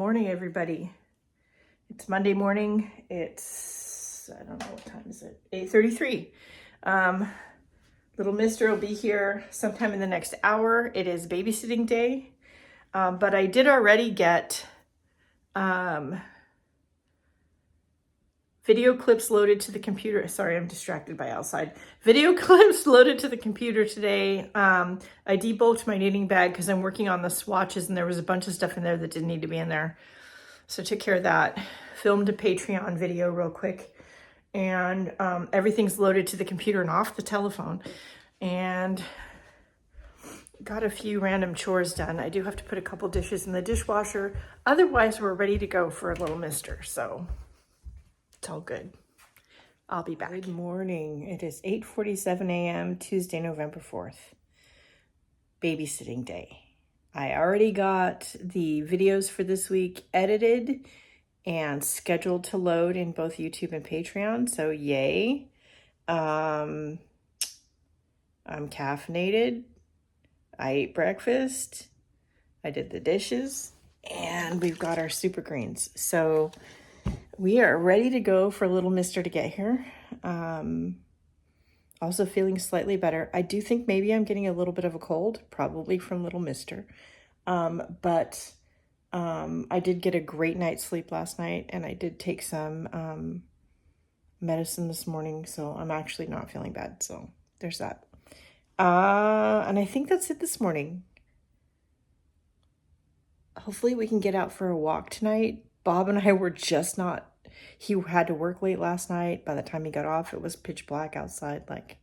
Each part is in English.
morning, everybody. It's Monday morning. It's, I don't know, what time is it? 8:33. Little mister will be here sometime in the next hour. It is babysitting day. But I did already get video clips loaded to the computer. Sorry, I'm distracted by outside. Video clips loaded to the computer today. I debulked my knitting bag because I'm working on the swatches and there was a bunch of stuff in there that didn't need to be in there. So I took care of that. Filmed a Patreon video real quick. And everything's loaded to the computer and off the telephone. And got a few random chores done. I do have to put a couple dishes in the dishwasher. Otherwise, we're ready to go for a little mister. So it's all good. I'll be back. Good morning. It is 8:47 a.m. Tuesday, November 4th. Babysitting day. I already got the videos for this week edited and scheduled to load in both YouTube and Patreon. So yay. I'm caffeinated. I ate breakfast. I did the dishes. And we've got our super greens. So we are ready to go for little mister to get here. Also feeling slightly better. I do think maybe I'm getting a little bit of a cold, probably from little mister. But I did get a great night's sleep last night, and I did take some medicine this morning, so I'm actually not feeling bad. So there's that. And I think that's it this morning. Hopefully we can get out for a walk tonight. Bob and I were just not, he had to work late last night. By the time he got off, it was pitch black outside. Like,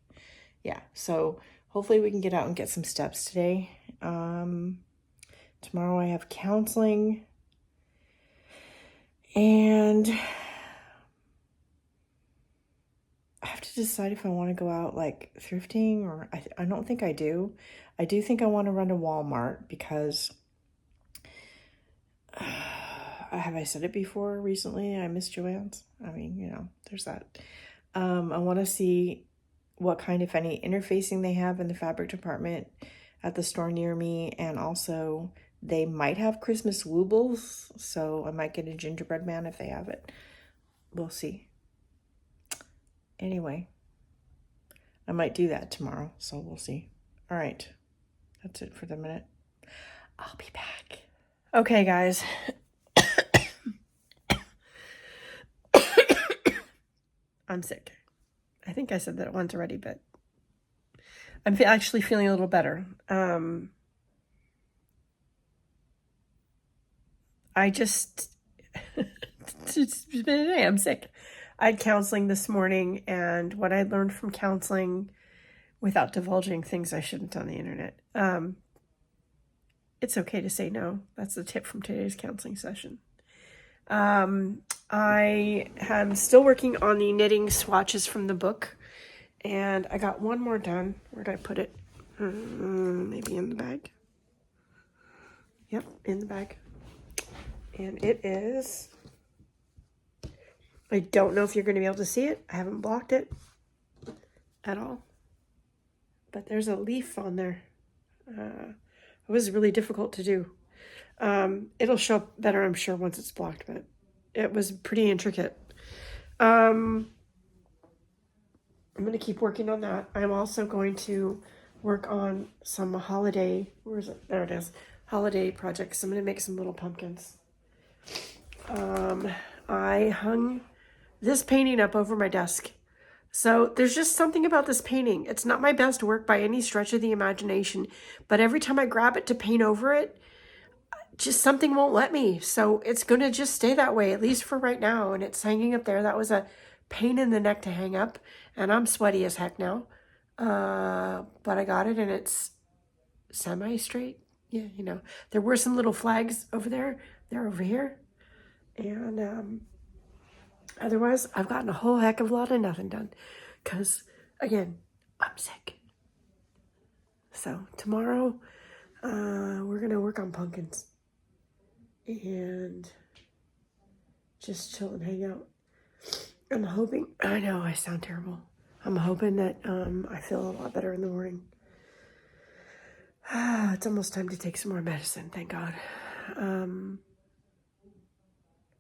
yeah. So hopefully we can get out and get some steps today. Tomorrow I have counseling. And I have to decide if I want to go out like thrifting or I don't think I do. I do think I want to run to Walmart because have I said it before recently? I miss Joann's. I mean, you know, there's that. I want to see what kind, if any, interfacing they have in the fabric department at the store near me. And also they might have Christmas woobles. So I might get a gingerbread man if they have it. We'll see. Anyway, I might do that tomorrow. So we'll see. All right. That's it for the minute. I'll be back. Okay, guys. I'm sick. I think I said that once already, but I'm actually feeling a little better. It's been a day. I'm sick. I had counseling this morning, and what I learned from counseling, without divulging things I shouldn't on the internet, it's okay to say no. That's the tip from today's counseling session. I am still working on the knitting swatches from the book, and I got one more done. Where did I put it? Maybe in the bag. Yep, in the bag. And it is, I don't know if you're going to be able to see it. I haven't blocked it at all, but there's a leaf on there. It was really difficult to do. It'll show up better, I'm sure, once it's blocked, but it was pretty intricate. I'm going to keep working on that. I'm also going to work on some holiday, where is it? There it is. Holiday projects. I'm going to make some little pumpkins. I hung this painting up over my desk. So there's just something about this painting. It's not my best work by any stretch of the imagination, but every time I grab it to paint over it, just something won't let me. So it's going to just stay that way, at least for right now. And it's hanging up there. That was a pain in the neck to hang up. And I'm sweaty as heck now. But I got it and it's semi-straight. Yeah, you know, there were some little flags over there. They're over here. And otherwise, I've gotten a whole heck of a lot of nothing done. Because, again, I'm sick. So tomorrow, we're going to work on pumpkins. And just chill and hang out. I'm hoping, I know I sound terrible. I'm hoping that I feel a lot better in the morning. It's almost time to take some more medicine, thank God.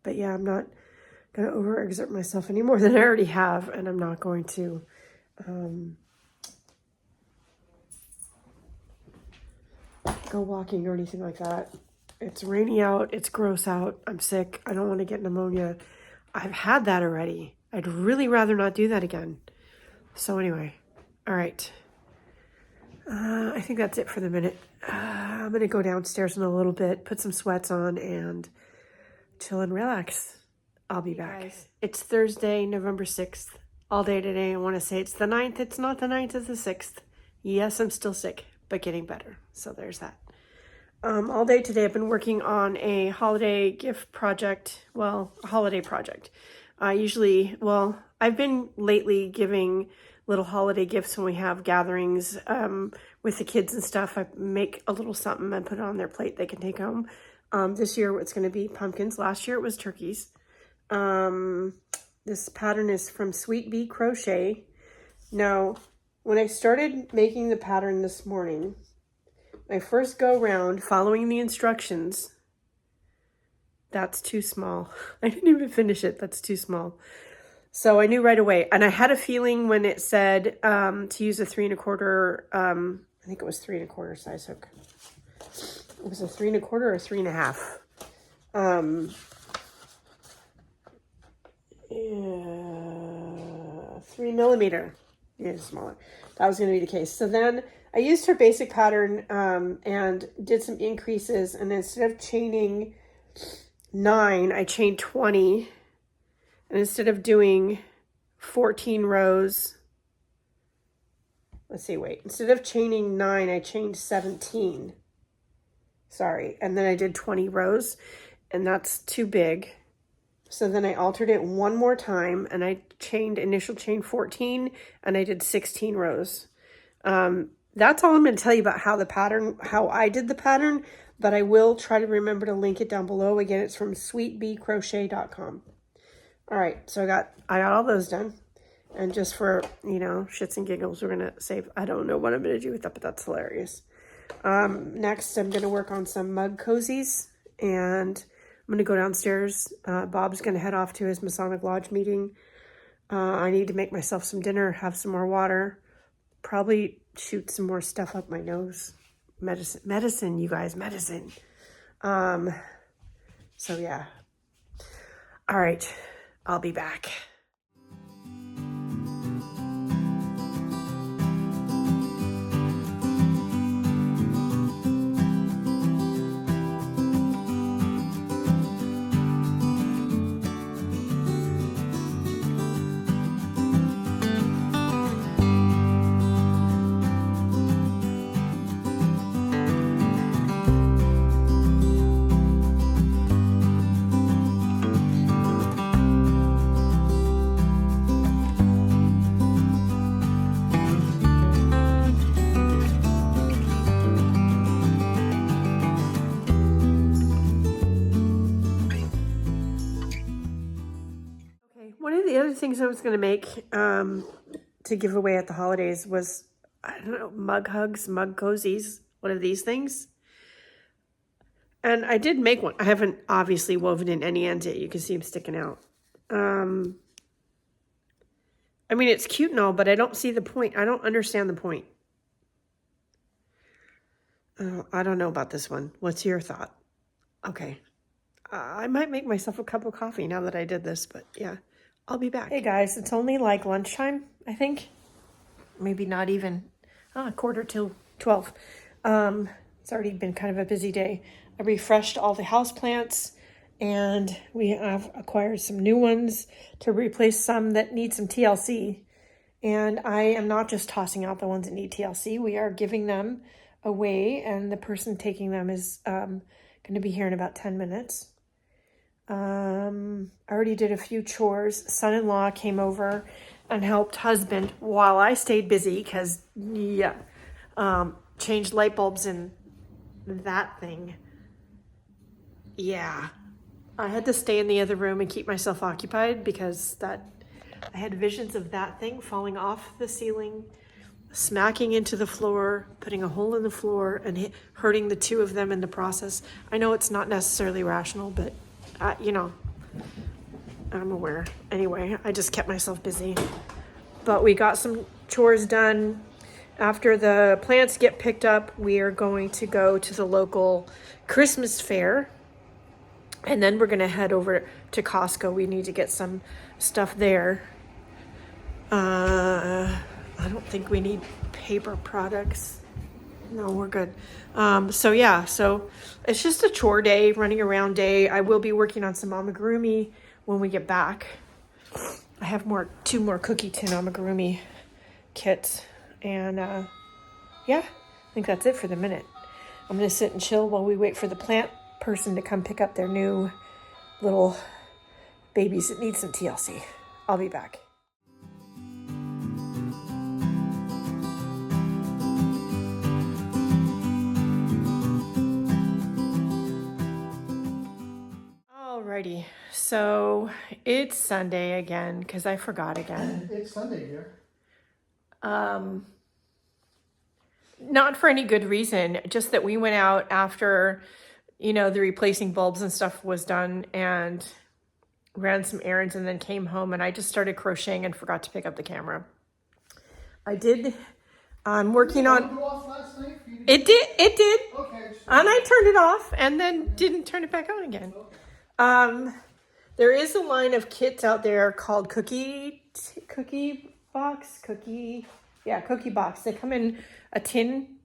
But yeah, I'm not going to overexert myself any more than I already have, and I'm not going to go walking or anything like that. It's rainy out. It's gross out. I'm sick. I don't want to get pneumonia. I've had that already. I'd really rather not do that again. So anyway, all right. I think that's it for the minute. I'm going to go downstairs in a little bit, put some sweats on, and chill and relax. I'll be back. Guys, it's Thursday, November 6th. All day today. I want to say it's the 9th. It's not the 9th, it's the 6th. Yes, I'm still sick, but getting better. So there's that. All day today I've been working on a holiday gift project. Well, a holiday project. I've been lately giving little holiday gifts when we have gatherings with the kids and stuff. I make a little something and put it on their plate they can take home. This year it's going to be pumpkins. Last year it was turkeys. This pattern is from Sweet Bee Crochet. Now, when I started making the pattern this morning, my first go round following the instructions, that's too small. I didn't even finish it. That's too small. So I knew right away. And I had a feeling when it said to use a 3 1/4, I think it was 3 1/4 size hook. It was a 3 1/4 or 3 1/2. 3 millimeter. Yeah, smaller. That was going to be the case. So then I used her basic pattern and did some increases. And instead of chaining 9, I chained 20. And instead of doing 14 rows, instead of chaining 9, I chained 17. Sorry. And then I did 20 rows, and that's too big. So then I altered it one more time, and I initial chain 14, and I did 16 rows. That's all I'm going to tell you about how I did the pattern, but I will try to remember to link it down below. Again, it's from sweetbeecrochet.com. All right, so I got all those done. And just for, shits and giggles, we're going to save. I don't know what I'm going to do with that, but that's hilarious. Next, I'm going to work on some mug cozies, and I'm going to go downstairs. Bob's going to head off to his Masonic Lodge meeting. I need to make myself some dinner, have some more water, probably shoot some more stuff up my nose. Medicine, you guys, medicine. So yeah. All right. I'll be back. One of the other things I was going to make to give away at the holidays was, I don't know, mug hugs, mug cozies, one of these things. And I did make one. I haven't obviously woven in any ends yet. You can see them sticking out. I mean, it's cute and all, but I don't see the point. I don't understand the point. I don't know about this one. What's your thought? Okay. I might make myself a cup of coffee now that I did this, but yeah. I'll be back. Hey guys, it's only like lunchtime, I think. Maybe not even 11:45. It's already been kind of a busy day. I refreshed all the houseplants, and we have acquired some new ones to replace some that need some TLC. And I am not just tossing out the ones that need TLC. We are giving them away, and the person taking them is going to be here in about 10 minutes. I already did a few chores. Son-in-law came over and helped husband while I stayed busy because, changed light bulbs in that thing. Yeah. I had to stay in the other room and keep myself occupied because I had visions of that thing falling off the ceiling, smacking into the floor, putting a hole in the floor, and hurting the two of them in the process. I know it's not necessarily rational, but I'm aware. Anyway, I just kept myself busy. But we got some chores done. After the plants get picked up, we are going to go to the local Christmas fair. And then we're going to head over to Costco. We need to get some stuff there. I don't think we need paper products. No, we're good. So it's just a chore day, running around day. I will be working on some amigurumi when we get back. I have two more cookie tin amigurumi kits. And I think that's it for the minute. I'm going to sit and chill while we wait for the plant person to come pick up their new little babies that need some TLC. I'll be back. Alrighty, so it's Sunday again because I forgot again. It's Sunday, dear. Not for any good reason, just that we went out after, the replacing bulbs and stuff was done and ran some errands and then came home and I just started crocheting and forgot to pick up the camera. I'm working on... Go off last night for you to... It did. Okay. And I turned it off and then didn't turn it back on again. Okay. There is a line of kits out there called Cookie Box. Cookie Box. They come in a tin.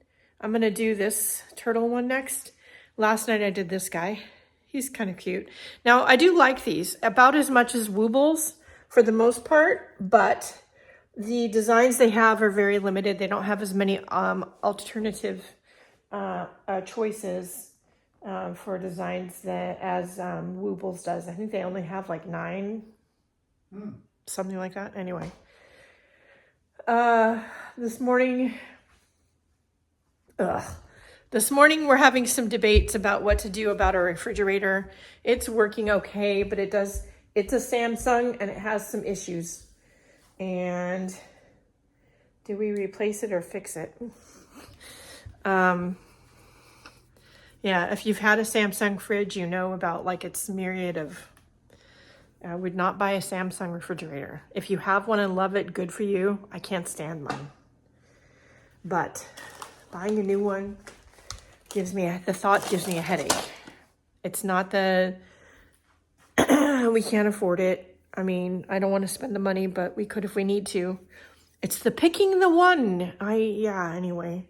I'm going to do this turtle one next. Last night I did this guy. He's kind of cute. Now, I do like these about as much as Woobles for the most part, but the designs they have are very limited. They don't have as many alternative choices for designs as Woobles does. I think they only have like 9, something like that. Anyway, this morning we're having some debates about what to do about our refrigerator. It's working okay, but it's a Samsung and it has some issues. And do we replace it or fix it? If you've had a Samsung fridge, you know about like its myriad of... I would not buy a Samsung refrigerator. If you have one and love it, good for you. I can't stand mine. But buying a new one the thought gives me a headache. It's not the... we can't afford it. I mean, I don't want to spend the money, but we could if we need to. It's the picking the one. Anyway.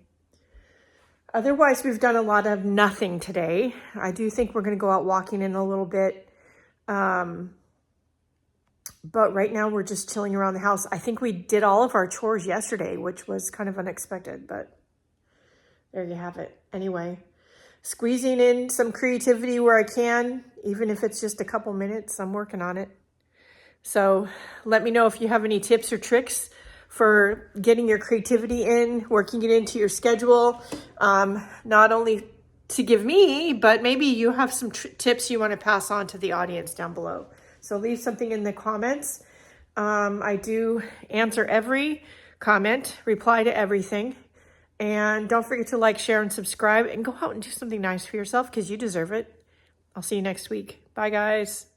Otherwise, we've done a lot of nothing today. I do think we're going to go out walking in a little bit. But right now we're just chilling around the house. I think we did all of our chores yesterday, which was kind of unexpected, but there you have it. Anyway, squeezing in some creativity where I can, even if it's just a couple minutes, I'm working on it. So let me know if you have any tips or tricks for getting your creativity in, working it into your schedule, not only to give me, but maybe you have some tips you want to pass on to the audience down below. So leave something in the comments. I do answer every comment, reply to everything. And don't forget to like, share, and subscribe. And go out and do something nice for yourself because you deserve it. I'll see you next week. Bye, guys.